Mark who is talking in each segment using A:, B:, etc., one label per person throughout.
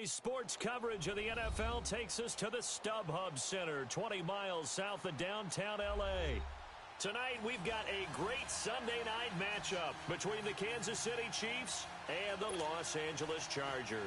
A: Today's sports coverage of the NFL takes us to the StubHub Center, 20 miles south of downtown L.A. Tonight, we've got a great Sunday night matchup between the Kansas City Chiefs and the Los Angeles Chargers.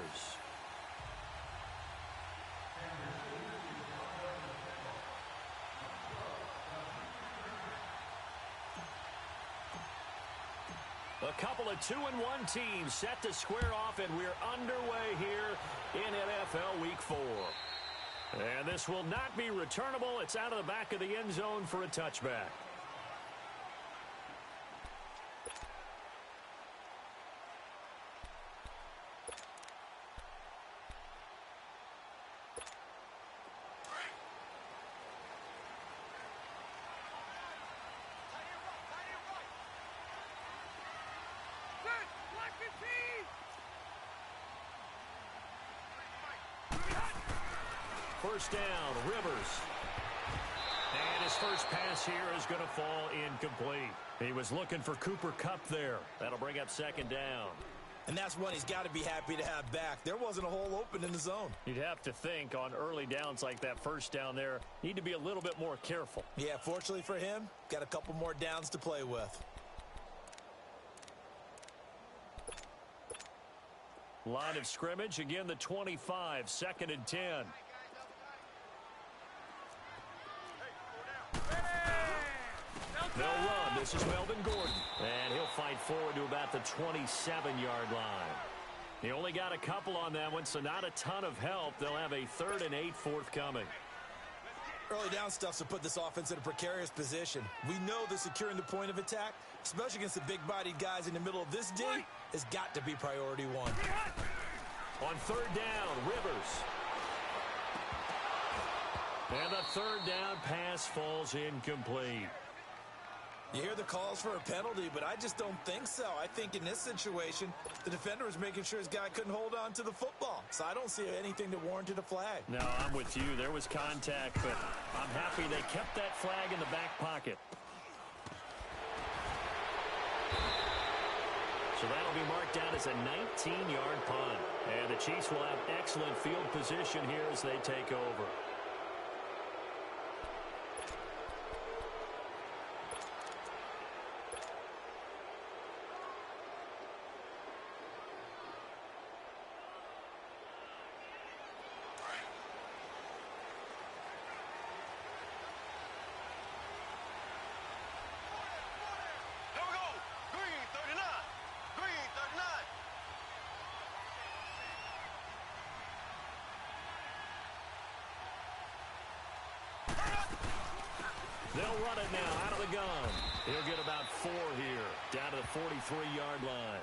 A: A couple of 2-1 teams set to square off, and we're underway here in NFL Week 4. And this will not be returnable. It's out of the back of the end zone for a touchback. First down, Rivers. And his first pass here is going to fall incomplete. He was looking for Cooper Kupp there. That'll bring up second down.
B: And that's one he's got to be happy to have back. There wasn't a hole open in the zone.
A: You'd have to think on early downs like that first down there, need to be a little bit more careful.
B: Yeah, fortunately for him, got a couple more downs to play with.
A: Line of scrimmage, again the 25, 2nd and 10. They'll run. This is Melvin Gordon. And he'll fight forward to about the 27-yard line. He only got a couple on that one, so not a ton of help. They'll have a 3rd and 8 forthcoming.
B: Early down stuff to put this offense in a precarious position. We know that securing the point of attack, especially against the big-bodied guys in the middle of this D, has got to be priority one.
A: On 3rd down, Rivers. And the 3rd down pass falls incomplete.
B: You hear the calls for a penalty, but I just don't think so. I think in this situation, the defender was making sure his guy couldn't hold on to the football. So I don't see anything that warranted a flag.
A: No, I'm with you. There was contact, but I'm happy they kept that flag in the back pocket. So that'll be marked down as a 19-yard punt. And the Chiefs will have excellent field position here as they take over. They'll run it now out of the gun. He'll get about 4 here, down to the 43-yard line.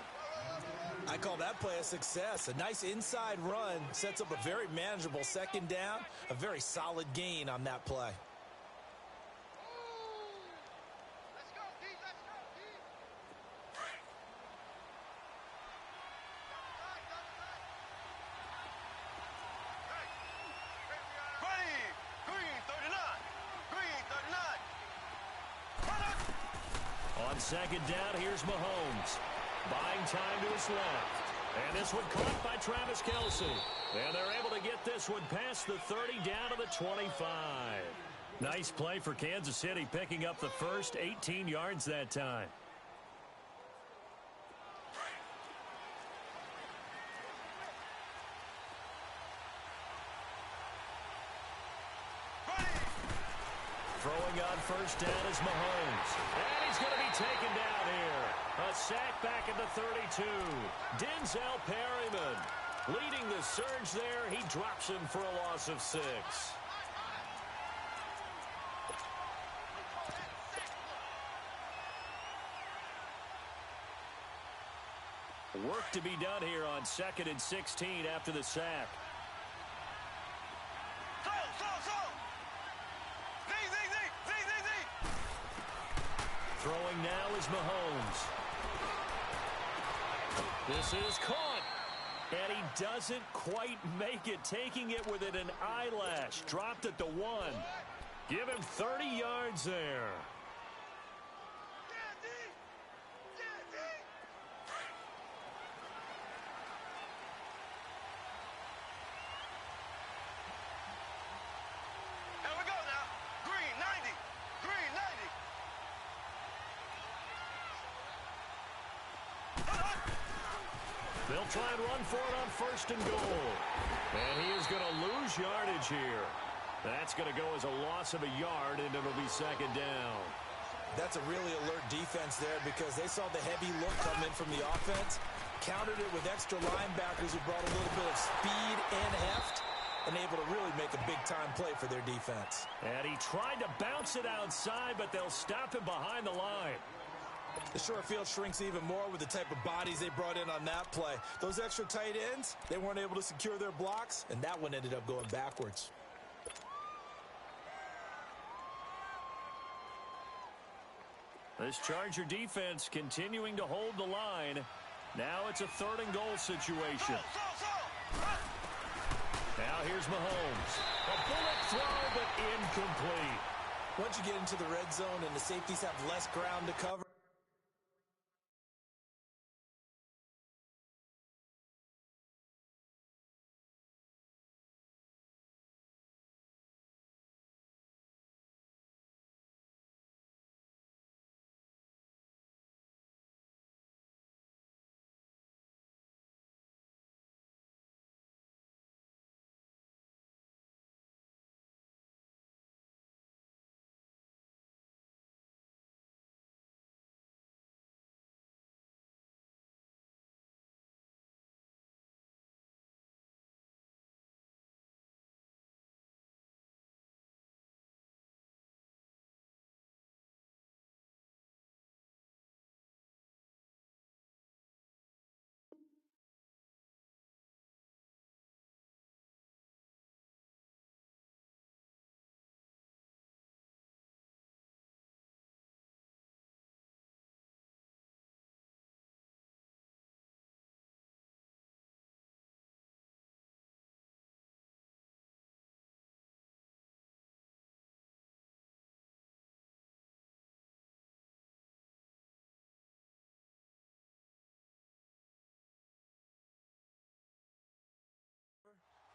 B: I call that play a success. A nice inside run sets up a very manageable 2nd down, a very solid gain on that play.
A: On 2nd down, here's Mahomes. Buying time to his left. And this one caught by Travis Kelce. And they're able to get this one past the 30 down to the 25. Nice play for Kansas City, picking up the first 18 yards that time. Throwing on first down is Mahomes. And he's going to be taken down here. A sack back at the 32. Denzel Perryman leading the surge there. He drops him for a loss of 6. Work to be done here on 2nd and 16 after the sack. Throwing now is Mahomes. This is caught. And he doesn't quite make it, taking it within an eyelash. Dropped at the 1. Give him 30 yards there. They'll try and run for it on first and goal. And he is going to lose yardage here. That's going to go as a loss of a yard, and it'll be second down.
B: That's a really alert defense there because they saw the heavy look come in from the offense, countered it with extra linebackers who brought a little bit of speed and heft, and able to really make a big-time play for their defense.
A: And he tried to bounce it outside, but they'll stop him behind the line.
B: The short field shrinks even more with the type of bodies they brought in on that play. Those extra tight ends, they weren't able to secure their blocks, and that one ended up going backwards.
A: This Charger defense continuing to hold the line. Now it's a third and goal situation. Now here's Mahomes. A bullet throw, but incomplete.
B: Once you get into the red zone and the safeties have less ground to cover,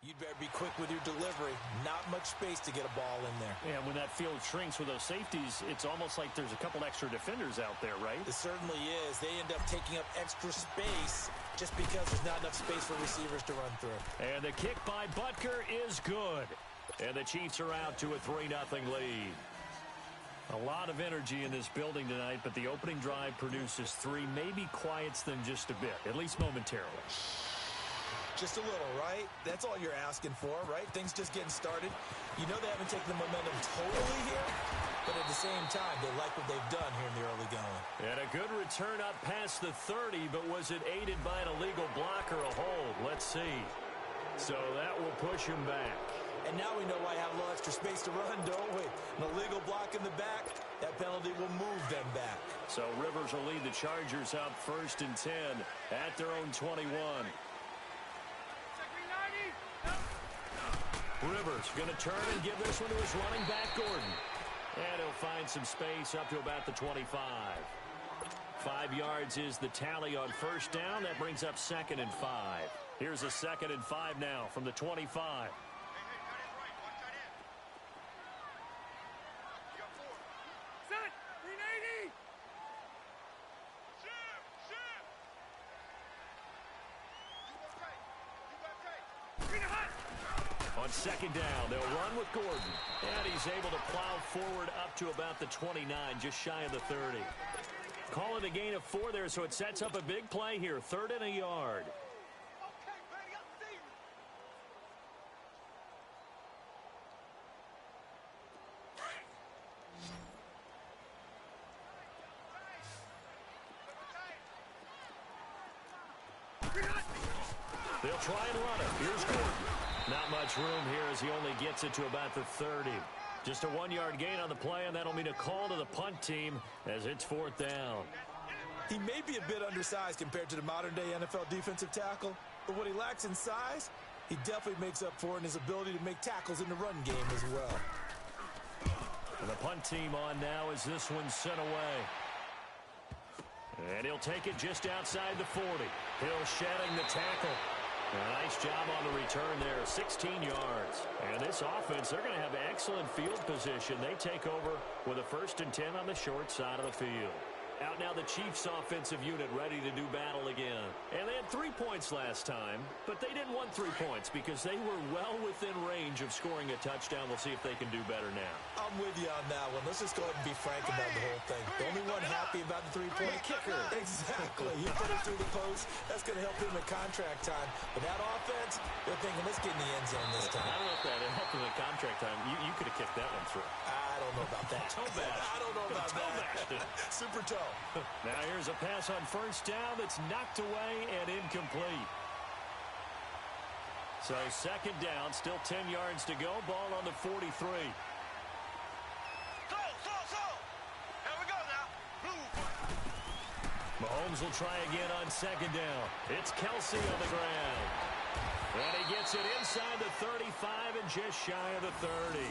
B: you'd better be quick with your delivery. Not much space to get a ball in there.
A: And when that field shrinks with those safeties, it's almost like there's a couple extra defenders out there, right?
B: It certainly is. They end up taking up extra space just because there's not enough space for receivers to run through.
A: And the kick by Butker is good. And the Chiefs are out to a 3-0 lead. A lot of energy in this building tonight, but the opening drive produces 3, maybe quiets them just a bit, at least momentarily.
B: Just a little, right? That's all you're asking for, right? Things just getting started. You know they haven't taken the momentum totally here, but at the same time, they like what they've done here in the early going.
A: And a good return up past the 30, but was it aided by an illegal block or a hold? Let's see. So that will push him back.
B: And now we know why I have a little extra space to run, don't we? An illegal block in the back, that penalty will move them back.
A: So Rivers will lead the Chargers up 1st and 10 at their own 21. Rivers going to turn and give this one to his running back, Gordon. And he'll find some space up to about the 25. 5 yards is the tally on first down. That brings up 2nd and 5. Here's a 2nd and 5 now from the 25. On 2nd down, they'll run with Gordon. And he's able to plow forward up to about the 29, just shy of the 30. Call it a gain of 4 there, so it sets up a big play here. 3rd and a yard. They'll try and run it. Here's Gordon. Not much room here as he only gets it to about the 30. Just a 1-yard gain on the play, and that'll mean a call to the punt team as it's 4th down.
B: He may be a bit undersized compared to the modern-day NFL defensive tackle, but what he lacks in size, he definitely makes up for in his ability to make tackles in the run game as well.
A: And the punt team on now as this one's sent away. And he'll take it just outside the 40. Hill shedding the tackle. A nice job on the return there, 16 yards. And this offense, they're going to have excellent field position. They take over with a 1st and 10 on the short side of the field. Out now the Chiefs offensive unit ready to do battle again. And they had 3 points last time, but they didn't want 3 points because they were well within range of scoring a touchdown. We'll see if they can do better now.
B: I'm with you on that one. Let's just go ahead and be frank about the whole thing. The only one happy about the three-point kicker. Exactly. He put it through the post. That's going to help him in contract time. But that offense, they're thinking, let's get in the end zone this time.
A: I don't know if that helped him in contract time. You could have kicked that one through.
B: I don't know about that.
A: Toe bash.
B: I don't know about that. Super toe.
A: Now here's a pass on first down that's knocked away and incomplete. So second down, still 10 yards to go. Ball on the 43.
C: Here we go now.
A: Mahomes will try again on second down. It's Kelsey on the ground. And he gets it inside the 35 and just shy of the 30.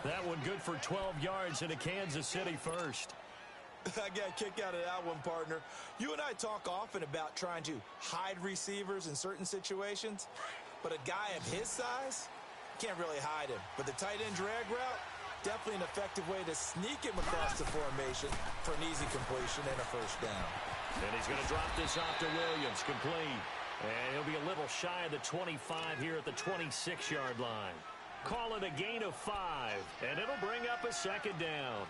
A: That one good for 12 yards in a Kansas City first.
B: I got a kick out of that one, partner. You and I talk often about trying to hide receivers in certain situations, but a guy of his size, can't really hide him. But the tight end drag route, definitely an effective way to sneak him across the formation for an easy completion and a first down.
A: And he's going to drop this off to Williams, complete. And he'll be a little shy of the 25 here at the 26-yard line. Call it a gain of 5, and it'll bring up a second down.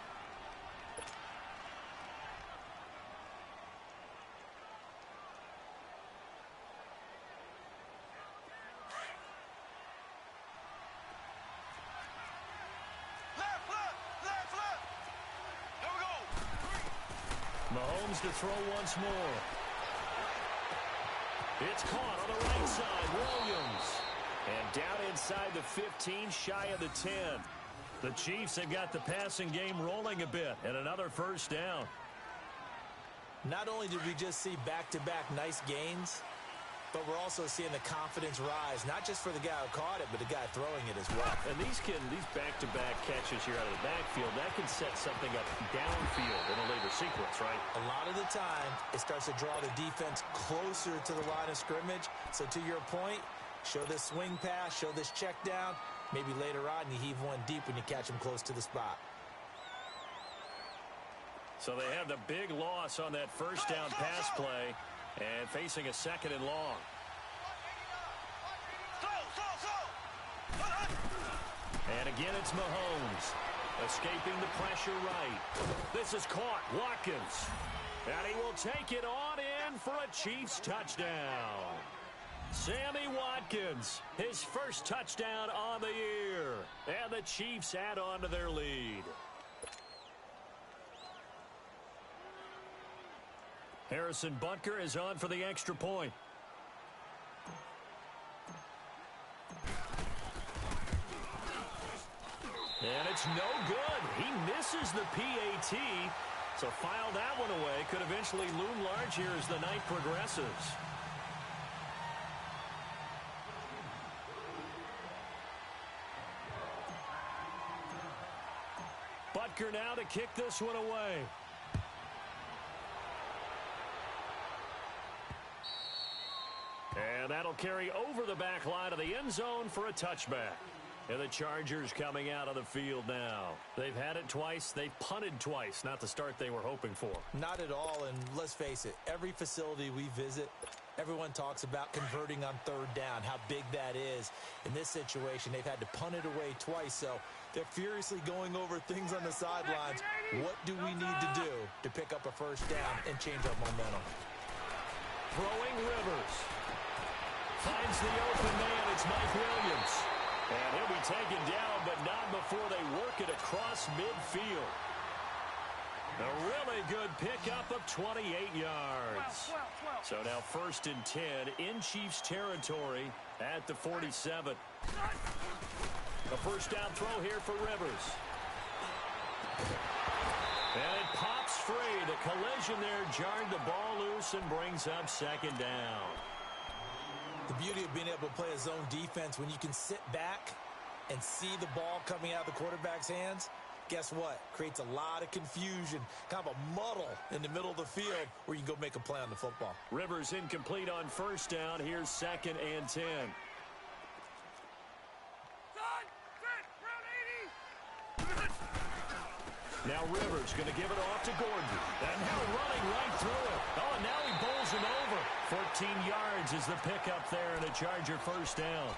A: Mahomes to throw once more. It's caught on the right side. Williams. And down inside the 15, shy of the 10. The Chiefs have got the passing game rolling a bit, and another first down.
B: Not only did we just see back-to-back nice gains, but we're also seeing the confidence rise, not just for the guy who caught it, but the guy throwing it as well.
A: And these back-to-back catches here out of the backfield, that can set something up downfield in a later sequence, right?
B: A lot of the time, it starts to draw the defense closer to the line of scrimmage. So to your point, show this swing pass, show this check down. Maybe later on you heave one deep when you catch him close to the spot.
A: So they have the big loss on that first down pass play and facing a second and long. And again it's Mahomes escaping the pressure right. This is caught. Watkins. And he will take it on in for a Chiefs touchdown. Sammy Watkins, his first touchdown on the year. And the Chiefs add on to their lead. Harrison Butker is on for the extra point. And it's no good. He misses the PAT. So file that one away. Could eventually loom large here as the night progresses. Butker now to kick this one away. And that'll carry over the back line of the end zone for a touchback. And the Chargers coming out of the field now. They've had it twice. They've punted twice. Not the start they were hoping for.
B: Not at all, and let's face it, every facility we visit, everyone talks about converting on third down, how big that is. In this situation, they've had to punt it away twice, so they're furiously going over things on the sidelines. What do we need to do to pick up a first down and change our momentum?
A: Throwing Rivers. Finds the open man. It's Mike Williams. And he'll be taken down, but not before they work it across midfield. A really good pickup of 28 yards. So now first and 10 in Chiefs territory at the 47. A first down throw here for Rivers. And it pops free. The collision there jarred the ball loose and brings up second down.
B: The beauty of being able to play a zone defense when you can sit back and see the ball coming out of the quarterback's hands, guess what? Creates a lot of confusion, kind of a muddle in the middle of the field where you can go make a play on the football.
A: Rivers incomplete on first down. Here's second and 10. Now Rivers going to give it off to Gordon. And now running right through it. Oh, and now he bowls him over. 14 yards is the pickup there and a Charger first down.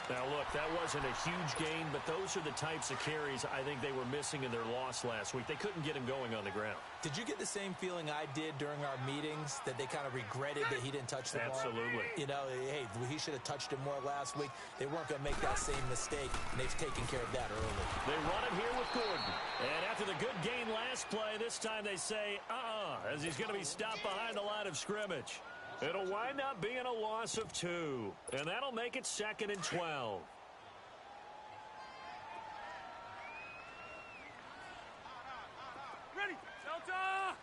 A: Now, look, that wasn't a huge gain, but those are the types of carries I think they were missing in their loss last week. They couldn't get him going on the ground.
B: Did you get the same feeling I did during our meetings, that they kind of regretted that he didn't touch the ball?
A: Absolutely.
B: You know, hey, he should have touched it more last week. They weren't going to make that same mistake, and they've taken care of that early.
A: They run it here with Gordon. And after the good gain last play, this time they say, as he's going to be stopped behind the line of scrimmage. It'll wind up being a loss of 2. And that'll make it 2nd and 12.
C: Ready, Delta!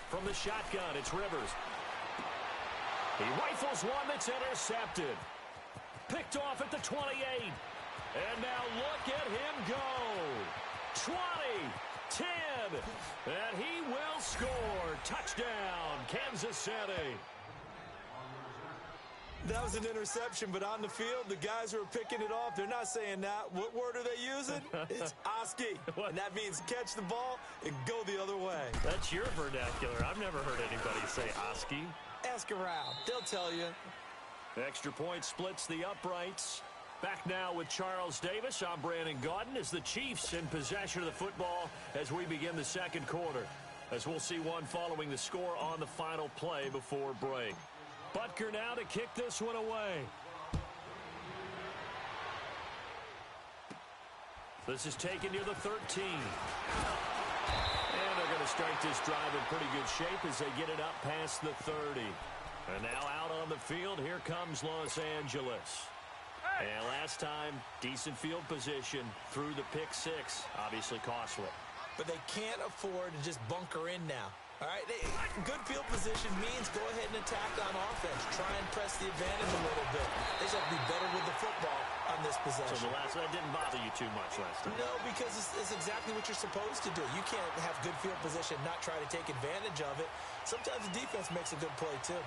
A: From the shotgun, it's Rivers. He rifles one that's intercepted. Picked off at the 28. And now look at him go. 20. 10, and he will score. Touchdown, Kansas City.
B: That was an interception, but on the field, the guys who are picking it off, they're not saying that. What word are they using? It's Oski, and that means catch the ball and go the other way.
A: That's your vernacular. I've never heard anybody say Oski.
B: Ask around. They'll tell you.
A: Extra point splits the uprights. Back now with Charles Davis. I'm Brandon Gaudin as the Chiefs in possession of the football as we begin the second quarter. As we'll see one following the score on the final play before break. Butker now to kick this one away. This is taken near the 13. And they're going to start this drive in pretty good shape as they get it up past the 30. And now out on the field, here comes Los Angeles. And last time, decent field position through the pick 6, obviously costly.
B: But they can't afford to just bunker in now. All right, good field position means go ahead and attack on offense. Try and press the advantage a little bit. They just have to be better with the football on this possession.
A: So that didn't bother you too much last time?
B: No, because it's exactly what you're supposed to do. You can't have good field position, not try to take advantage of it. Sometimes the defense makes a good play, too.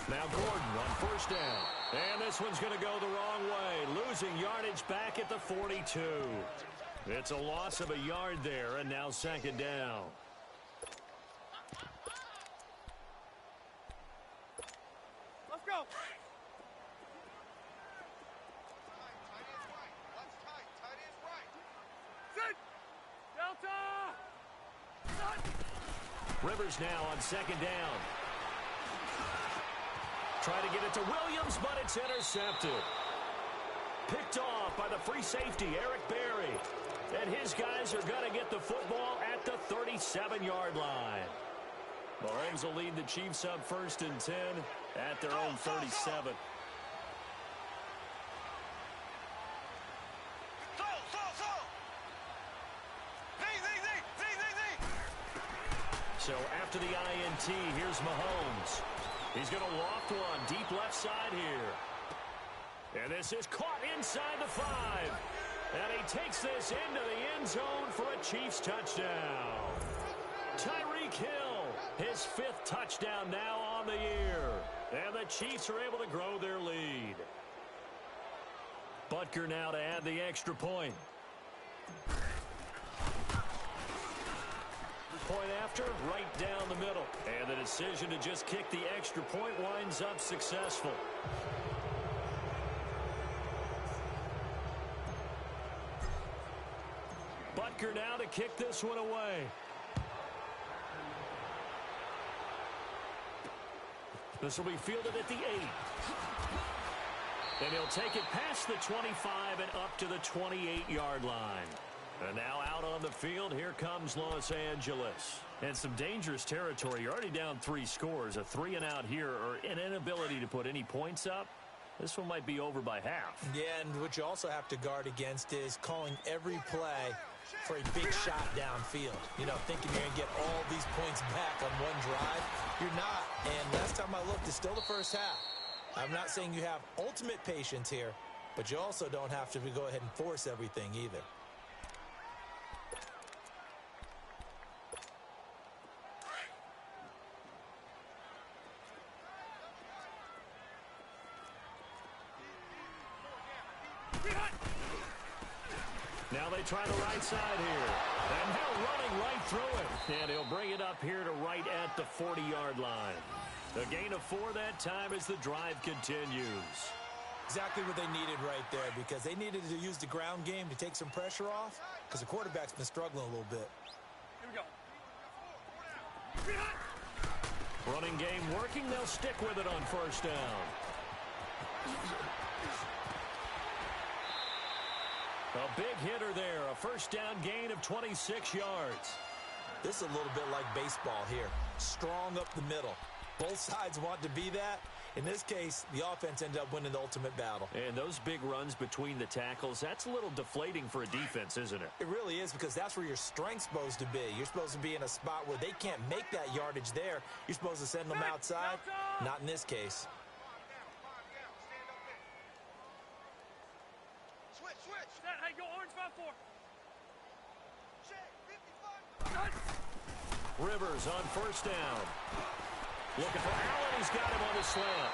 A: Now Gordon on first down. And this one's going to go the wrong way. Losing yardage back at the 42. It's a loss of a yard there, and now 2nd down.
C: Let's go! Sit! Delta!
A: Rivers now on 2nd down. Trying to get it to Williams, but it's intercepted. Picked off by the free safety, Eric Berry. And his guys are going to get the football at the 37-yard line. Mahomes will lead the Chiefs up 1st and 10 at their own 37. So after the INT, here's Mahomes. He's going to loft one deep left side here. And this is caught inside the 5. And he takes this into the end zone for a Chiefs touchdown. Tyreek Hill, his 5th touchdown now on the year. And the Chiefs are able to grow their lead. Butker now to add the extra point. Point after, right down the middle. And the decision to just kick the extra point winds up successful. Butker now to kick this one away. This will be fielded at the 8. And he'll take it past the 25 and up to the 28-yard line. And now out on the field, here comes Los Angeles. And some dangerous territory. You're already down 3 scores. A 3-and-out here, or an inability to put any points up. This one might be over by half.
B: Yeah, and what you also have to guard against is calling every play for a big shot downfield. You know, thinking you're going to get all these points back on one drive. You're not. And last time I looked, it's still the first half. I'm not saying you have ultimate patience here, but you also don't have to go ahead and force everything either.
A: Now they try the right side here. And now running right through it. And he'll bring it up here to right at the 40-yard line. A gain of 4 that time as the drive continues.
B: Exactly what they needed right there, because they needed to use the ground game to take some pressure off, because the quarterback's been struggling a little bit.
C: Here we go.
A: Running game working. They'll stick with it on first down. A big hitter there. A first down gain of 26 yards.
B: This is a little bit like baseball here. Strong up the middle. Both sides want to be that. In this case, the offense ended up winning the ultimate battle.
A: And those big runs between the tackles, that's a little deflating for a defense, isn't it?
B: It really is, because that's where your strength's supposed to be. You're supposed to be in a spot where they can't make that yardage there. You're supposed to send them outside. Not in this case.
C: Hey, go orange 5-4.
A: Rivers on first down. Looking for Allen. He's got him on the slant.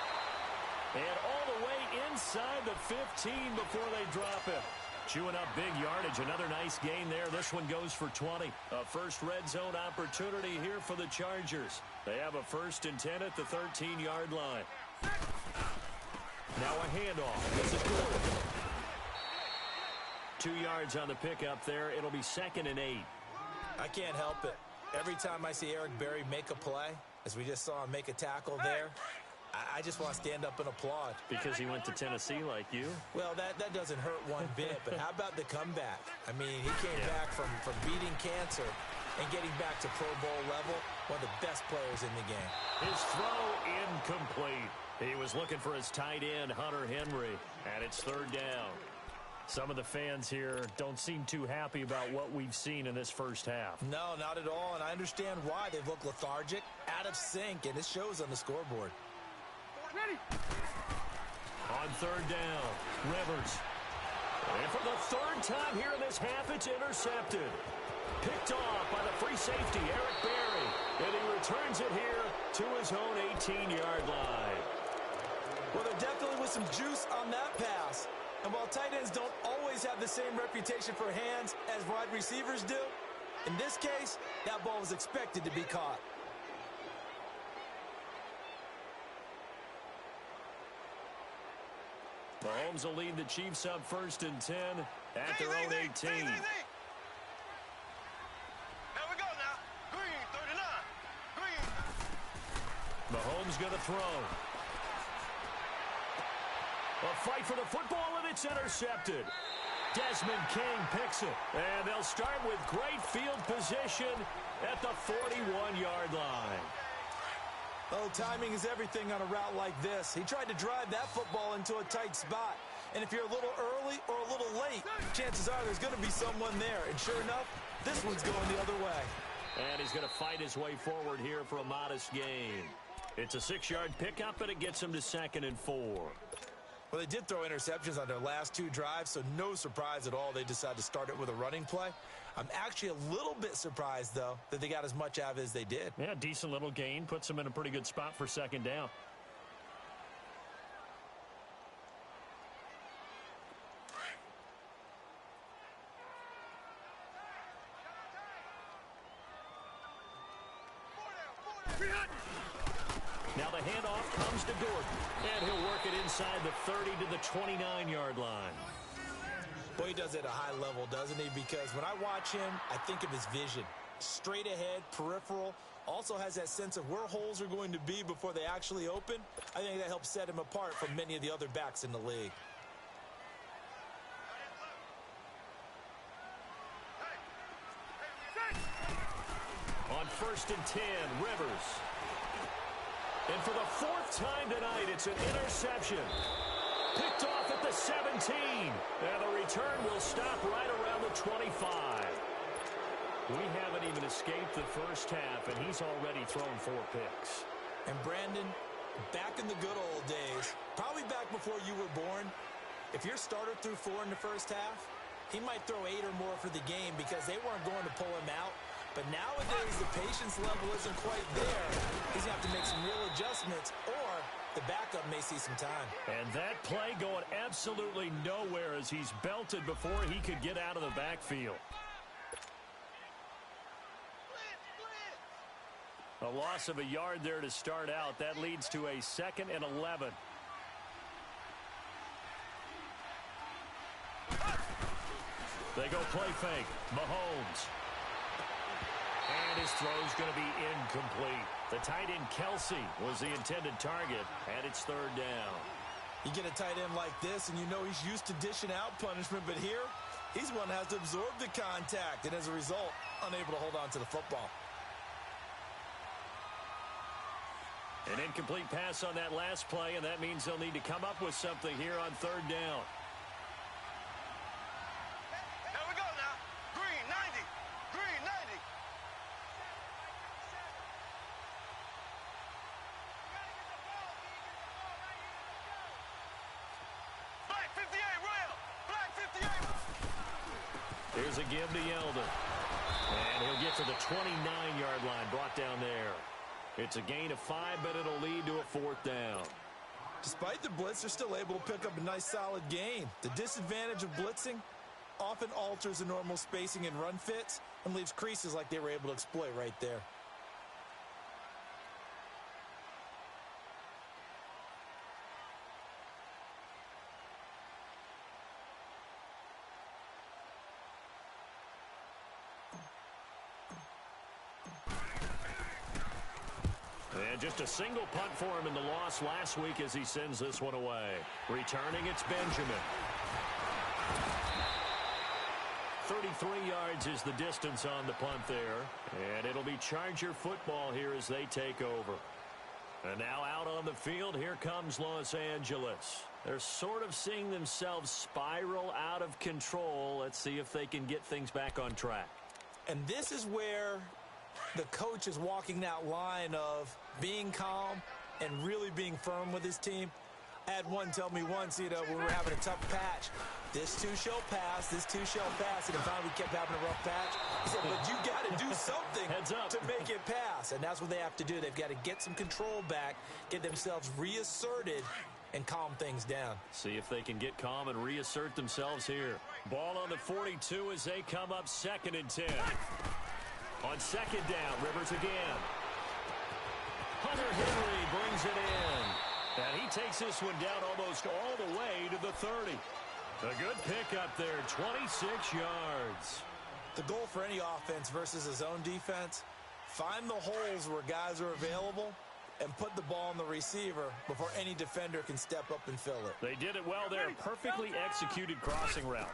A: And all the way inside the 15 before they drop him. Chewing up big yardage. Another nice gain there. This one goes for 20. A first red zone opportunity here for the Chargers. They have a 1st and 10 at the 13-yard line. Now a handoff. This is Gordon. 2 yards on the pickup there. It'll be 2nd and 8.
B: I can't help it. Every time I see Eric Berry make a play, as we just saw him make a tackle there, I just want to stand up and applaud.
A: Because he went to Tennessee like you?
B: Well, that doesn't hurt one bit, but how about the comeback? I mean, he came back from beating cancer and getting back to Pro Bowl level, one of the best players in the game.
A: His throw incomplete. He was looking for his tight end, Hunter Henry, and it's 3rd down. Some of the fans here don't seem too happy about what we've seen in this first half.
B: No, not at all, and I understand why. They've looked lethargic, out of sync, and it shows on the scoreboard.
C: Ready.
A: On 3rd down, Rivers. And for the 3rd time here in this half, it's intercepted. Picked off by the free safety, Eric Berry. And he returns it here to his own 18-yard line.
B: Well, there definitely was some juice on that pass. And while tight ends don't always have the same reputation for hands as wide receivers do, in this case, that ball was expected to be caught.
A: Mahomes will lead the Chiefs up 1st and 10 at their own 18.
C: Here we go now. Green, 39. Green.
A: Mahomes going to throw. A fight for the football, and it's intercepted. Desmond King picks it. And they'll start with great field position at the 41-yard line.
B: Oh, timing is everything on a route like this. He tried to drive that football into a tight spot. And if you're a little early or a little late, chances are there's going to be someone there. And sure enough, this one's going the other way.
A: And he's going to fight his way forward here for a modest gain. It's a 6-yard pickup, and it gets him to 2nd and 4.
B: Well, they did throw interceptions on their last 2 drives, so no surprise at all they decided to start it with a running play. I'm actually a little bit surprised, though, that they got as much out of it as they did.
A: Yeah, decent little gain. Puts them in a pretty good spot for 2nd down. Now the handoff comes to Gordon, and he'll work it inside the 30 to the 29-yard line.
B: Boy, he does it at a high level, doesn't he? Because when I watch him, I think of his vision. Straight ahead, peripheral, also has that sense of where holes are going to be before they actually open. I think that helps set him apart from many of the other backs in the league.
A: On 1st and 10, Rivers. And for the 4th time tonight, it's an interception. Picked off at the 17. And the return will stop right around the 25. We haven't even escaped the first half, and he's already thrown 4 picks.
B: And Brandon, Back in the good old days, probably back before you were born, if your starter threw 4 in the first half, he might throw 8 or more for the game because they weren't going to pull him out. But nowadays, the patience level isn't quite there. He's going to have to make some real adjustments, or the backup may see some time.
A: And that play going absolutely nowhere as he's belted before he could get out of the backfield. A loss of a yard there to start out. That leads to a 2nd and 11. They go play fake. Mahomes. And his throw's going to be incomplete. The tight end Kelsey was the intended target, and it's 3rd down.
B: You get a tight end like this, and you know he's used to dishing out punishment, but here, he's one that has to absorb the contact, and as a result, unable to hold on to the football.
A: An incomplete pass on that last play, and that means they'll need to come up with something here on 3rd down.
C: Here we go now. Green, 90. Green, 90. Black 58, Rail. Black 58.
A: Here's a give to Yeldon. And he'll get to the 29-yard line, brought down there. It's a gain of 5, but it'll lead to a 4th down.
B: Despite the blitz, they're still able to pick up a nice solid gain. The disadvantage of blitzing often alters the normal spacing and run fits and leaves creases like they were able to exploit right there.
A: And just a single punt for him in the loss last week as he sends this one away. Returning, it's Benjamin. 33 yards is the distance on the punt there. And it'll be Charger football here as they take over. And now out on the field, here comes Los Angeles. They're sort of seeing themselves spiral out of control. Let's see if they can get things back on track.
B: And this is where the coach is walking that line of being calm and really being firm with his team. I had one tell me once, when we were having a tough patch, this too shall pass, this too shall pass, and finally we kept having a rough patch. He said, but you got to do something to make it pass, and that's what they have to do. They've got to get some control back, get themselves reasserted, and calm things down.
A: See if they can get calm and reassert themselves here. Ball on the 42 as they come up 2nd and 10. On 2nd down, Rivers again. Hunter Henry brings it in. And he takes this one down almost all the way to the 30. A good pickup there, 26 yards.
B: The goal for any offense versus a zone defense, find the holes where guys are available and put the ball on the receiver before any defender can step up and fill it.
A: They did it well there. Perfectly executed crossing route.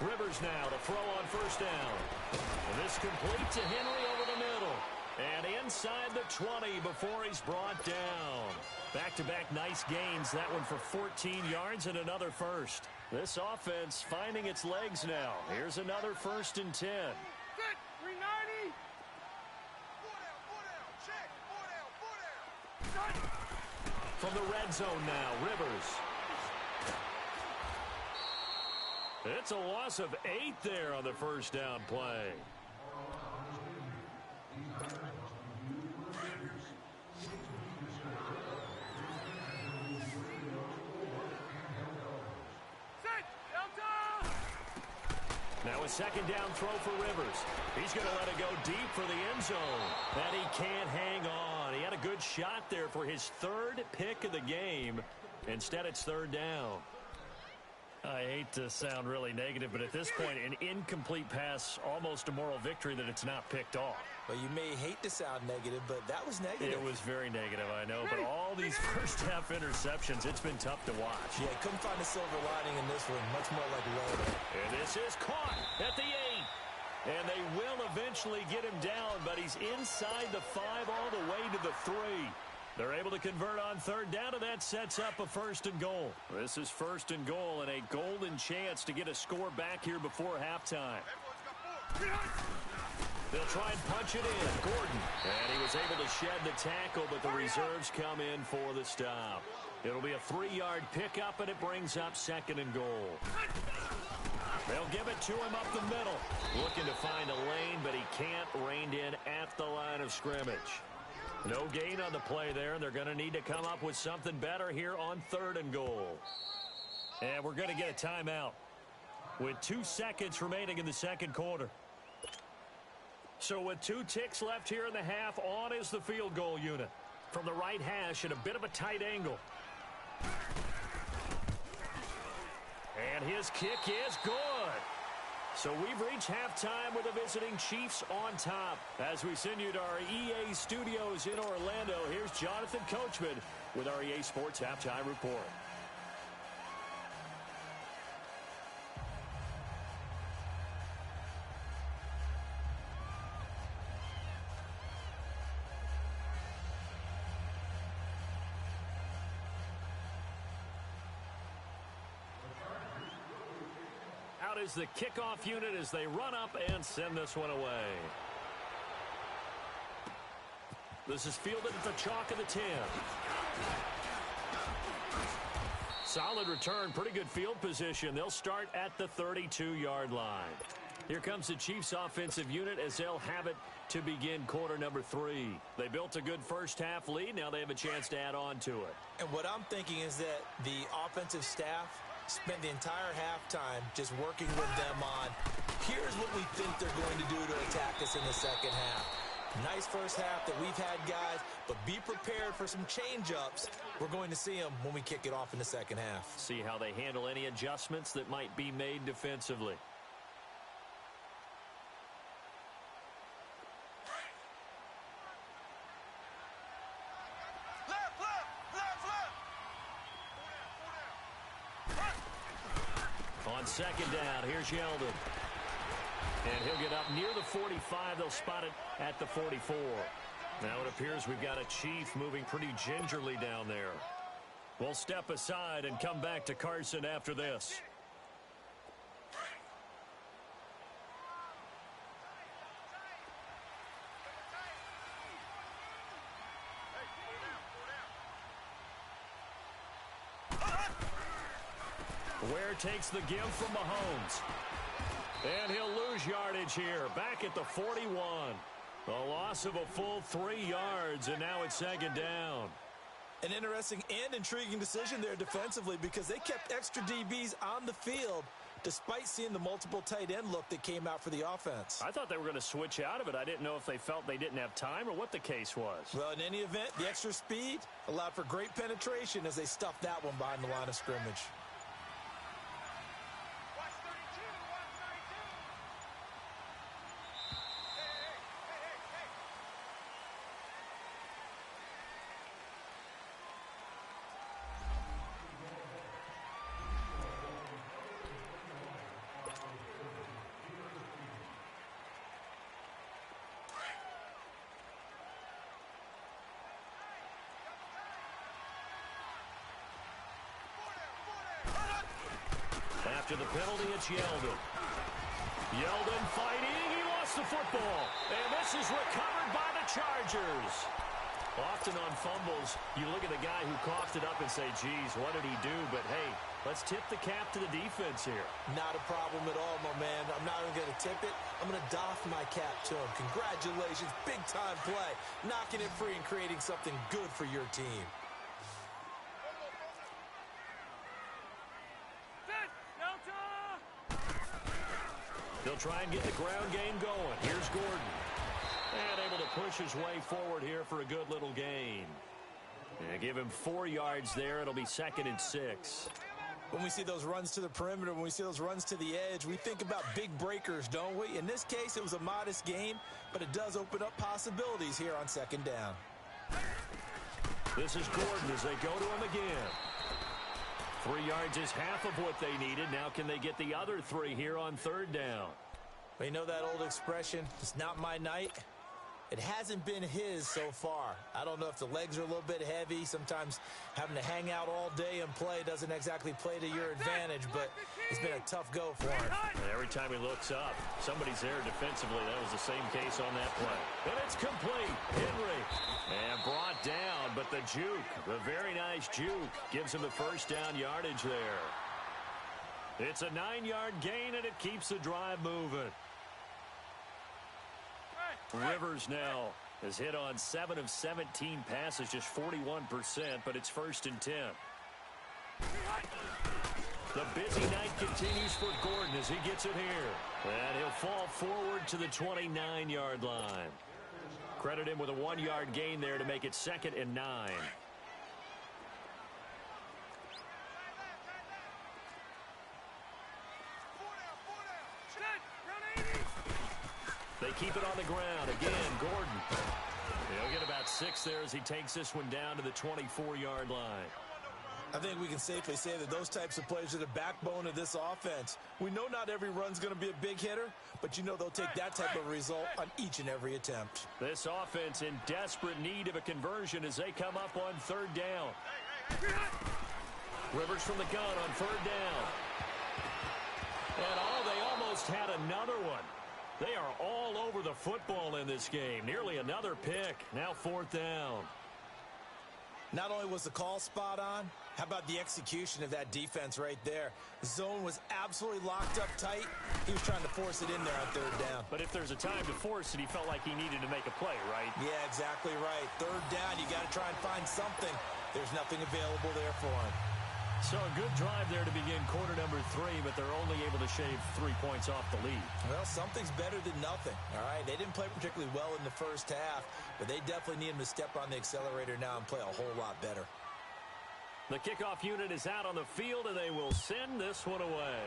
A: Rivers now to throw on 1st down. And this complete to Henry over the middle. And inside the 20 before he's brought down. Back-to-back nice gains. That one for 14 yards and another first. This offense finding its legs now. Here's another 1st and 10.
C: Good. 390. 4 down. Check. 4 down.
A: From the red zone now, Rivers. It's a loss of 8 there on the 1st down play. Now a 2nd down throw for Rivers. He's going to let it go deep for the end zone. And he can't hang on. He had a good shot there for his 3rd pick of the game. Instead, it's 3rd down. I hate to sound really negative, but at this point, an incomplete pass, almost a moral victory that it's not picked off.
B: Well, you may hate to sound negative, but that was negative.
A: It was very negative, I know. But all these first-half interceptions, it's been tough to watch.
B: Yeah, couldn't find a silver lining in this one. Much more like lead.
A: And this is caught at the 8. And they will eventually get him down, but he's inside the 5 all the way to the 3. They're able to convert on 3rd down, and that sets up a 1st and goal. This is 1st and goal and a golden chance to get a score back here before halftime.
C: Everyone's got 4.
A: They'll try and punch it in. Gordon. And he was able to shed the tackle, but the reserves come in for the stop. It'll be a 3-yard pickup, and it brings up 2nd and goal. They'll give it to him up the middle. Looking to find a lane, but he can't. Reined in at the line of scrimmage. No gain on the play there, and they're going to need to come up with something better here on 3rd and goal. And we're going to get a timeout with 2 seconds remaining in the 2nd quarter. So with 2 ticks left here in the half, on is the field goal unit. From the right hash at a bit of a tight angle. And his kick is good. So we've reached halftime with the visiting Chiefs on top. As we send you to our EA studios in Orlando, here's Jonathan Coachman with our EA Sports Halftime Report. Out is the kickoff unit as they run up and send this one away. This is fielded at the chalk of the 10. Solid return, pretty good field position. They'll start at the 32-yard line. Here comes the Chiefs offensive unit as they'll have it to begin quarter number 3. They built a good first half lead. Now they have a chance to add on to it.
B: And what I'm thinking is that the offensive staff spent the entire halftime just working with them on, here's what we think they're going to do to attack us in the second half. Nice first half that we've had, guys, but be prepared for some change-ups. We're going to see them when we kick it off in the second half.
A: See how they handle any adjustments that might be made defensively. On 2nd down, here's Yeldon. And he'll get up near the 45. They'll spot it at the 44. Now it appears we've got a Chief moving pretty gingerly down there. We'll step aside and come back to Carson after this. Ware takes the give from Mahomes. And he'll lose yardage here. Back at the 41. A loss of a full 3 yards, and now it's 2nd down.
B: An interesting and intriguing decision there defensively because they kept extra DBs on the field despite seeing the multiple tight end look that came out for the offense.
A: I thought they were going to switch out of it. I didn't know if they felt they didn't have time or what the case was.
B: Well, in any event, the extra speed allowed for great penetration as they stuffed that one behind the line of scrimmage.
A: After the penalty, it's Yeldon. Yeldon fighting. He lost the football. And this is recovered by the Chargers. Often on fumbles, you look at the guy who coughed it up and say, geez, what did he do? But, hey, let's tip the cap to the defense here.
B: Not a problem at all, my man. I'm not even going to tip it. I'm going to doff my cap to him. Congratulations. Big-time play. Knocking it free and creating something good for your team.
A: They'll try and get the ground game going. Here's Gordon. And able to push his way forward here for a good little gain. And give him 4 yards there. It'll be 2nd and 6.
B: When we see those runs to the perimeter, when we see those runs to the edge, we think about big breakers, don't we? In this case, it was a modest gain, but it does open up possibilities here on 2nd down.
A: This is Gordon as they go to him again. 3 yards is half of what they needed. Now can they get the other 3 here on 3rd down?
B: We know that old expression, it's not my night. It hasn't been his so far. I don't know if the legs are a little bit heavy. Sometimes having to hang out all day and play doesn't exactly play to your advantage, but it's been a tough go for him.
A: And every time he looks up, somebody's there defensively. That was the same case on that play. And it's complete. Henry. And brought down, but the juke, the very nice juke, gives him the first down yardage there. It's a 9-yard gain, and it keeps the drive moving. Rivers now has hit on 7 of 17 passes, just 41%, but it's 1st and 10. The busy night continues for Gordon as he gets it here. And he'll fall forward to the 29-yard line. Credit him with a 1-yard gain there to make it 2nd and 9. They keep it on the ground. Again, Gordon. He'll get about 6 there as he takes this one down to the 24-yard line.
B: I think we can safely say that those types of plays are the backbone of this offense. We know not every run's going to be a big hitter, but you know they'll take that type of result on each and every attempt.
A: This offense in desperate need of a conversion as they come up on 3rd down. Rivers from the gun on 3rd down. And they almost had another one. They are all over the football in this game. Nearly another pick. Now 4th down.
B: Not only was the call spot on, how about the execution of that defense right there? The zone was absolutely locked up tight. He was trying to force it in there on 3rd down.
A: But if there's a time to force it, he felt like he needed to make a play, right?
B: Yeah, exactly right. 3rd down, you got to try and find something. There's nothing available there for him.
A: So a good drive there to begin quarter number 3, but they're only able to shave 3 points off the lead.
B: Well, something's better than nothing, all right? They didn't play particularly well in the first half, but they definitely need him to step on the accelerator now and play a whole lot better.
A: The kickoff unit is out on the field, and they will send this one away.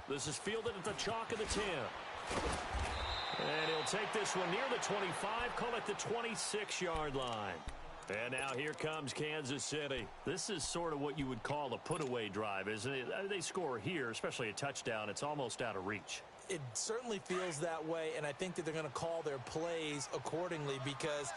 A: This is fielded at the chalk of the 10. And he'll take this one near the 25, call it the 26-yard line. And now here comes Kansas City. This is sort of what you would call a put-away drive, isn't it? They score here, especially a touchdown. It's almost out of reach.
B: It certainly feels that way, and I think that they're going to call their plays accordingly because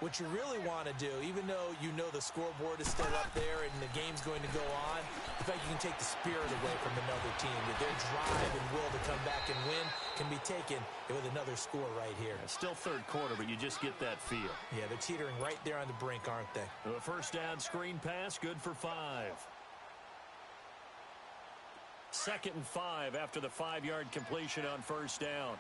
B: what you really want to do, even though you know the scoreboard is still up there and the game's going to go on, in fact, you can take the spirit away from another team. That their drive and will to come back and win can be taken with another score right here.
A: It's still 3rd quarter, but you just get that feel.
B: Yeah, they're teetering right there on the brink, aren't they?
A: The 1st down screen pass, good for 5. 2nd and 5 after the 5-yard completion on 1st down.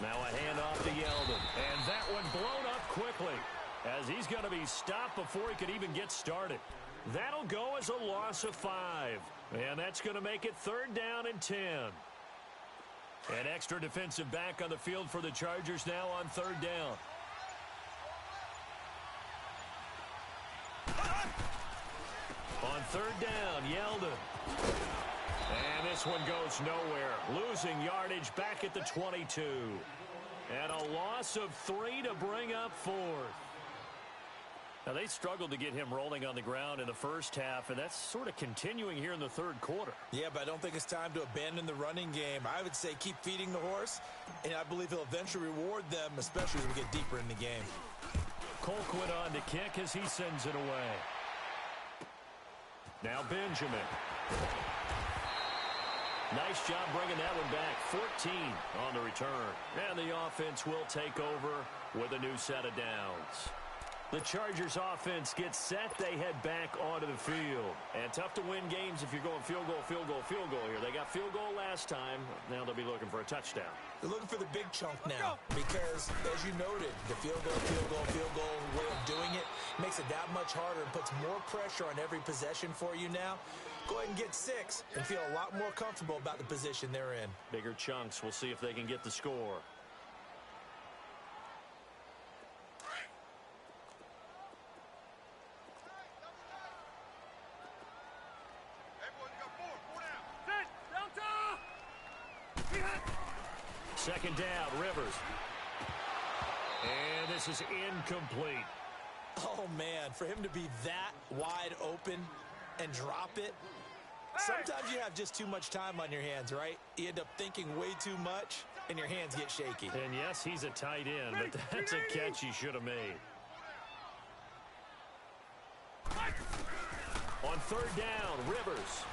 A: Now a handoff to Yeldon. And that one blown up quickly as he's going to be stopped before he could even get started. That'll go as a loss of 5. And that's going to make it 3rd down and 10. An extra defensive back on the field for the Chargers now on 3rd down. On 3rd down, Yeldon. And this one goes nowhere. Losing yardage back at the 22. And a loss of 3 to bring up 4th. Now, they struggled to get him rolling on the ground in the first half, and that's sort of continuing here in the 3rd quarter.
B: Yeah, but I don't think it's time to abandon the running game. I would say keep feeding the horse, and I believe he'll eventually reward them, especially as we get deeper in the game.
A: Colquitt on to kick as he sends it away. Now Benjamin. Nice job bringing that one back. 14 on the return. And the offense will take over with a new set of downs. The Chargers offense gets set. They head back onto the field. And tough to win games if you're going field goal, field goal, field goal here. They got field goal last time. Now they'll be looking for a touchdown.
B: They're looking for the big chunk now because, as you noted, the field goal way of doing it makes it that much harder and puts more pressure on every possession for you now. Go ahead and get 6 and feel a lot more comfortable about the position they're in.
A: Bigger chunks. We'll see if they can get the score. Second down, Rivers. And this is incomplete.
B: Oh, man, for him to be that wide open and drop it, Sometimes you have just too much time on your hands, right? You end up thinking way too much, and your hands get shaky.
A: And yes, he's a tight end, but that's a catch he should have made. On third down, Rivers.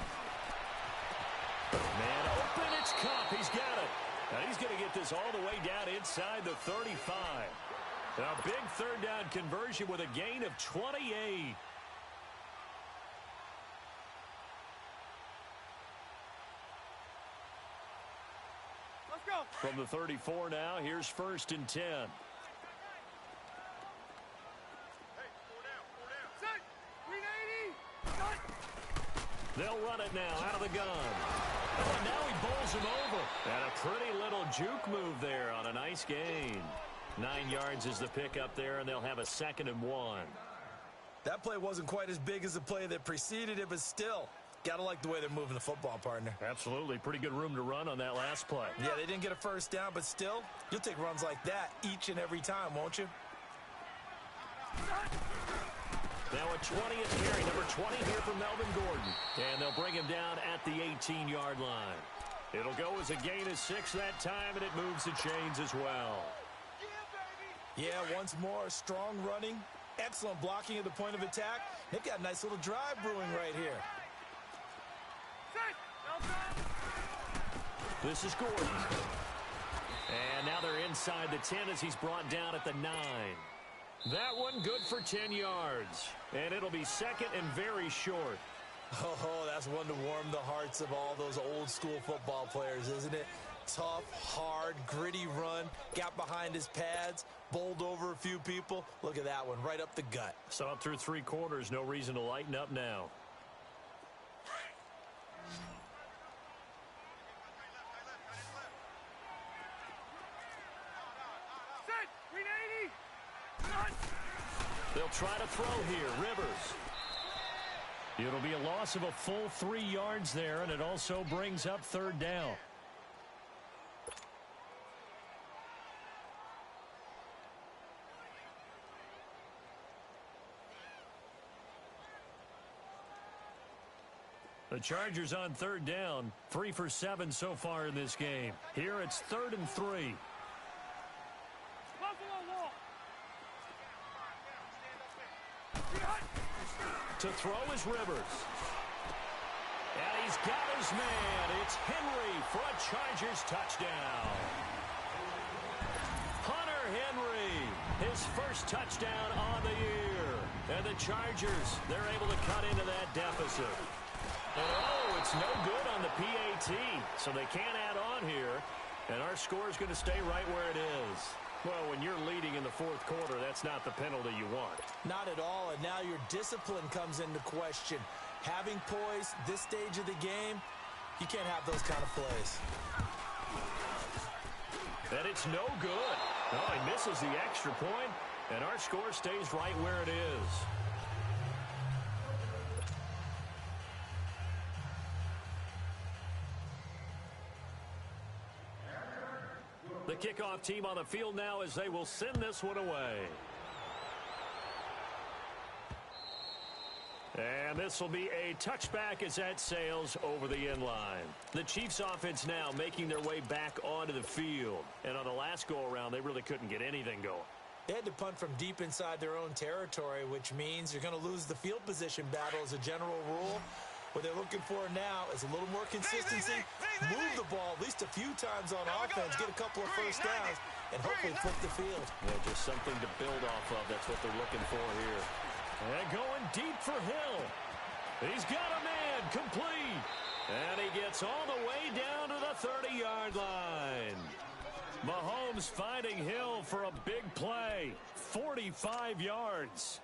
A: Man open, it's Cup. He's got it. Now he's going to get this all the way down inside the 35. A big third down conversion with a gain of 28.
C: Let's go.
A: From the 34 now, here's 1st and 10. They'll run it now out of the gun. Oh, and now he bowls him over. And a pretty little juke move there on a nice gain. 9 yards is the pickup there, and they'll have a 2nd and 1.
B: That play wasn't quite as big as the play that preceded it, but still, gotta like the way they're moving the football, partner.
A: Absolutely. Pretty good room to run on that last play.
B: Yeah, they didn't get a first down, but still, you'll take runs like that each and every time, won't you?
A: Now a 20th carry, number 20 here from Melvin Gordon. And they'll bring him down at the 18-yard line. It'll go as a gain of 6 that time, and it moves the chains as well.
B: Yeah, once more, strong running, excellent blocking at the point of attack. They've got a nice little drive brewing right here.
A: This is Gordon. And now they're inside the 10 as he's brought down at the 9. That one good for 10 yards. And it'll be 2nd and very short.
B: Oh, that's one to warm the hearts of all those old school football players, isn't it? Tough, hard, gritty run, got behind his pads, bowled over a few people. Look at that one, right up the gut.
A: Saw it through 3 quarters, no reason to lighten up now. They'll try to throw here. Rivers. It'll be a loss of a full 3 yards there, and it also brings up 3rd down. The Chargers on 3rd down, 3 for 7 so far in this game. Here it's 3rd and 3. To throw is Rivers. And he's got his man. It's Henry for a Chargers touchdown. Hunter Henry, his first touchdown on the year. And the Chargers, they're able to cut into that deficit. And oh, it's no good on the PAT, so they can't add on here. And our score is going to stay right where it is. Well, when you're leading in the 4th quarter, that's not the penalty you want. Not at all, and now your discipline comes into question. Having poise this stage of the game, you can't have those kind of plays. And it's no good. Oh, he misses the extra point, and our score stays right where it is. The kickoff team on the field now as they will send this one away. And this will be a touchback as that sails over the end line. The Chiefs offense now making their way back onto the field. And on the last go-around, they really couldn't get anything going. They had to punt from deep inside their own territory, which means you're going to lose the field position battle as a general rule. What they're looking for now is a little more consistency, move the ball at least a few times on offense, get a couple of first downs, and hopefully flip the field. Yeah, just something to build off of. That's what they're looking for here. And going deep for Hill. He's got a man complete. And he gets all the way down to the 30-yard line. Mahomes finding Hill for a big play. 45 yards.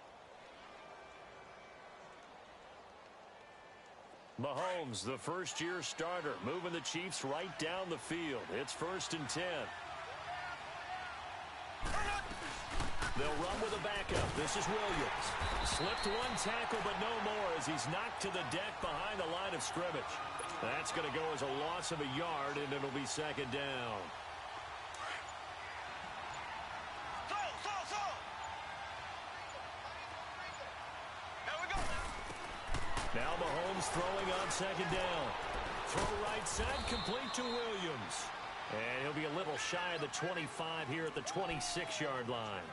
A: Mahomes, the first-year starter, moving the Chiefs right down the field. It's 1st and 10. They'll run with a backup. This is Williams. Slipped one tackle, but no more as he's knocked to the deck behind the line of scrimmage. That's going to go as a loss of a yard, and it'll be 2nd down. Now Mahomes throwing on second down. Throw right side, complete to Williams. And he'll be a little shy of the 25 here at the 26-yard line.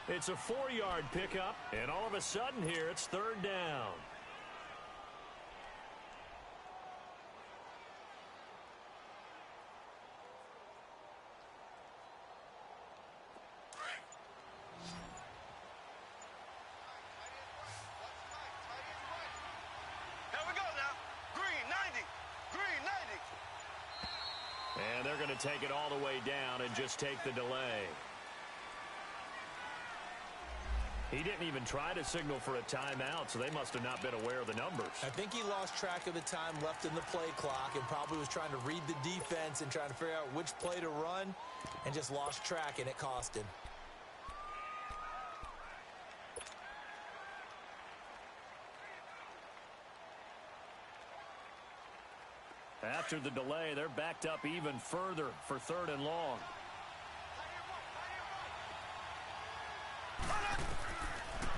A: It's a 4-yard pickup, and all of a sudden here, it's third down. And they're going to take it all the way down and just take the delay. He didn't even try to signal for a timeout, so they must have not been aware of the numbers.
B: I think he lost track of the time left in the play clock and probably was trying to read the defense and trying to figure out which play to run and just lost track, and it cost him.
A: After the delay, they're backed up even further for third and long.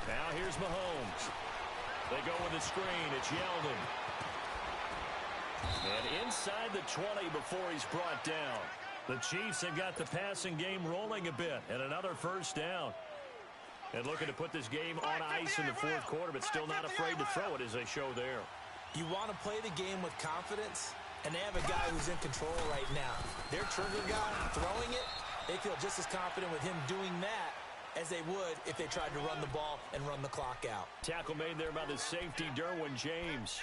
A: Now here's Mahomes. They go with the screen. It's Yeldon. And inside the 20 before he's brought down. The Chiefs have got the passing game rolling a bit, and another first down. And looking to put this game on ice in the fourth quarter, but still not afraid to throw it as they show there.
B: You want to play the game with confidence, and they have a guy who's in control right now. Their trigger guy throwing it, they feel just as confident with him doing that as they would if they tried to run the ball and run the clock out. Tackle made there by the safety, Derwin James.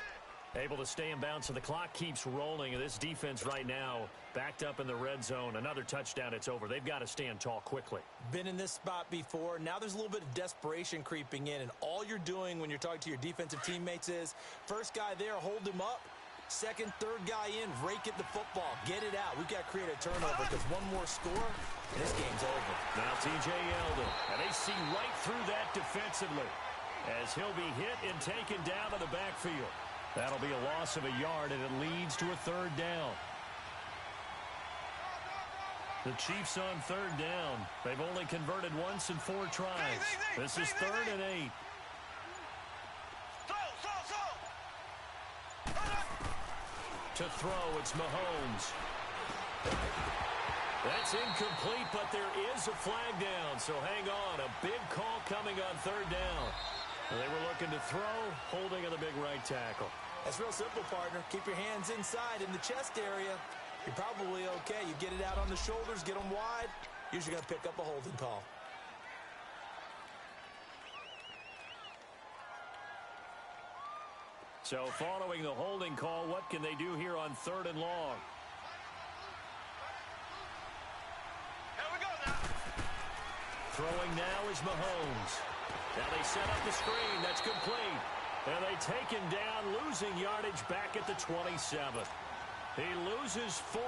B: Able to stay in bounds, so the clock keeps rolling. And this defense right now backed up in the red zone. Another touchdown, it's over. They've got to stand tall quickly. Been in this spot before. Now there's a little bit of desperation creeping in. And all you're doing when you're talking to your defensive teammates is, first guy there, hold him up. Second, third guy in, rake at the football. Get it out. We've got to create a turnover because one more score, and this game's over. Now T.J. Yeldon. And they see right through that defensively as he'll be hit and taken down to the backfield. That'll be a loss of a yard, and it leads to a third down. The Chiefs on third down. They've only converted once in 4 tries. This is 3rd and 8. To throw, it's Mahomes. That's incomplete, but there is a flag down, so hang on. A big call coming on third down. They were looking to throw, holding on the big right tackle. That's real simple, partner. Keep your hands inside in the chest area. You're probably okay. You get it out on the shoulders, get them wide. Usually going to pick up a holding call. So following the holding call, what can they do here on 3rd and long?
C: Here we go now.
A: Throwing now is Mahomes. Now they set up the screen. That's complete. And they take him down, losing yardage back at the 27. He loses 4,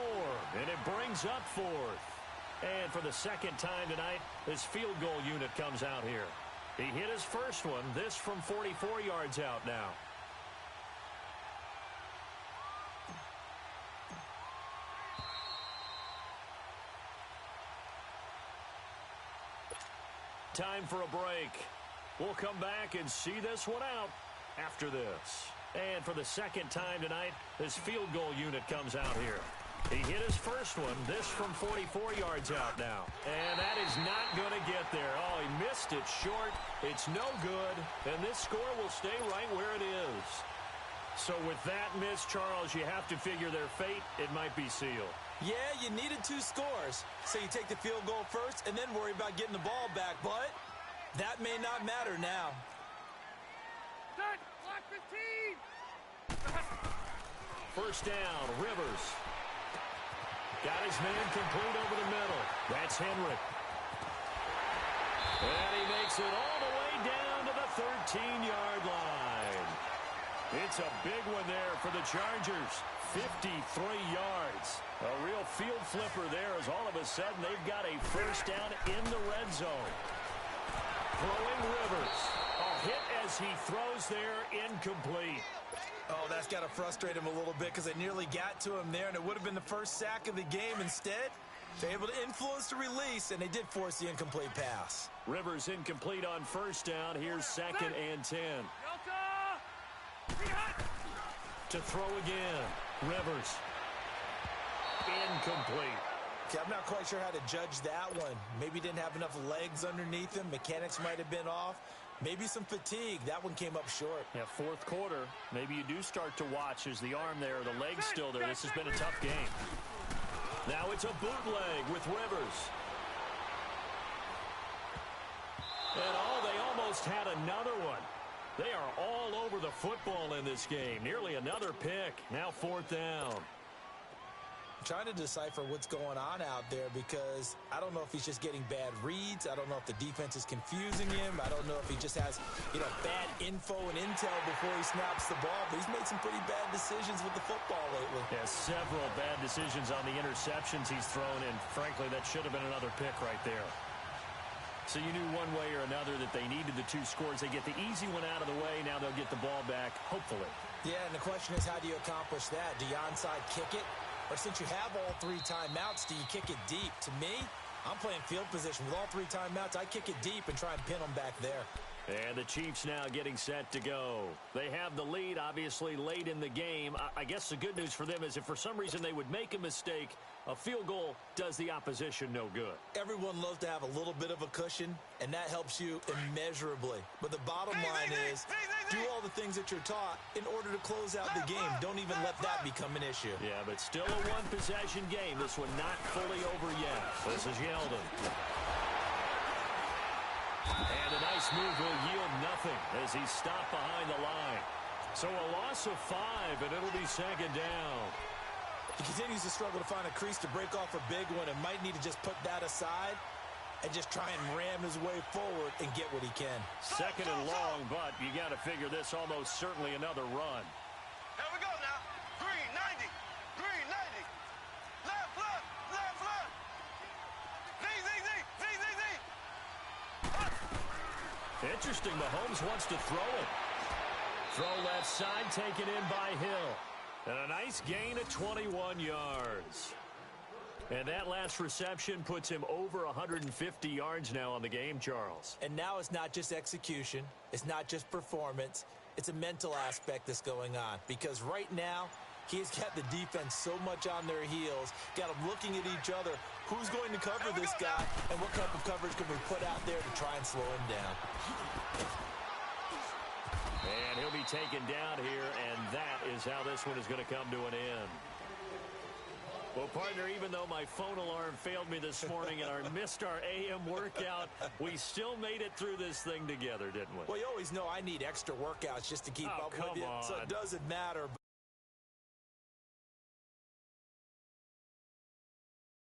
A: and it brings up 4th. And for the second time tonight, this field goal unit comes out here. He hit his first one, this from 44 yards out now. Time for a break. We'll come back and see this one out after this. And for the second time tonight, this field goal unit comes out here. He hit his first one, this from 44 yards out now. And that is not going to get there. Oh, he missed it short. It's no good. And this score will stay right where it is. So with that miss, Charles, you have to figure their fate. It might be sealed.
B: Yeah, you needed 2 scores. So you take the field goal first and then worry about getting the ball back. But that may not matter now.
C: Set. Block 15.
A: First down, Rivers. Got his man complete over the middle. That's Henry. And he makes it all the way down to the 13-yard line. It's a big one there for the Chargers. 53 yards. A real field flipper there as all of a sudden they've got a first down in the red zone. Throwing Rivers. A hit as he throws there, incomplete.
B: Oh, that's got to frustrate him a little bit because they nearly got to him there, and it would have been the first sack of the game. Instead, they're able to influence the release, and they did force the incomplete pass.
A: Rivers incomplete on first down. Here's 2nd and 10.
C: Delta!
A: To throw again. Rivers. Incomplete.
B: Okay, I'm not quite sure how to judge that one. Maybe didn't have enough legs underneath him. Mechanics might have been off. Maybe some fatigue. That one came up short.
A: Yeah, fourth quarter. Maybe you do start to watch as the arm there, the leg's still there. This has been a tough game. Now it's a bootleg with Rivers. And they almost had another one. They are all over the football in this game. Nearly another pick. Now fourth down.
B: I'm trying to decipher what's going on out there because I don't know if he's just getting bad reads. I don't know if the defense is confusing him. I don't know if he just has, bad info and intel before he snaps the ball. But he's made some pretty bad decisions with the football lately.
A: Yeah, several bad decisions on the interceptions he's thrown, and frankly, that should have been another pick right there. So you knew one way or another that they needed the two scores. They get the easy one out of the way. Now they'll get the ball back, hopefully. Yeah,
B: and the question is, how do you accomplish that? Do you onside kick it? Or since you have all three timeouts, do you kick it deep? To me, I'm playing field position. With all three timeouts, I kick it deep and try and pin them back there.
A: And the Chiefs now getting set to go. They have the lead, obviously, late in the game. I guess the good news for them is if for some reason they would make a mistake, a field goal does the opposition no good.
B: Everyone loves to have a little bit of a cushion, and that helps you immeasurably. But the bottom line is, do all the things that you're taught in order to close out the game. Don't even let that become an issue.
A: Yeah, but still a one-possession game. This one not fully over yet. This is Yeldon. And a nice move will yield nothing as he's stopped behind the line. So a loss of 5, and it'll be second down.
B: He continues to struggle to find a crease to break off a big one and might need to just put that aside and just try and ram his way forward and get what he can.
A: Second and long, but you got to figure this almost certainly another run.
C: Here we go now. Green, 90. Green, 90. Left, left, left, left. Z, Z, Z, Z, Z, Z.
A: Interesting, Mahomes wants to throw it. Throw left side, taken in by Hill. And a nice gain of 21 yards. And that last reception puts him over 150 yards now on the game, Charles.
B: And now it's not just execution. It's not just performance. It's a mental aspect that's going on. Because right now, he's got the defense so much on their heels, got them looking at each other. Who's going to cover this guy, and what type of coverage can we put out there to try and slow him down?
A: And he'll be taken down here, and that is how this one is going to come to an end. Well, partner, even though my phone alarm failed me this morning and I missed our AM workout, we still made it through this thing together, didn't we?
B: Well, you always know I need extra workouts just to keep up with you, so it doesn't matter.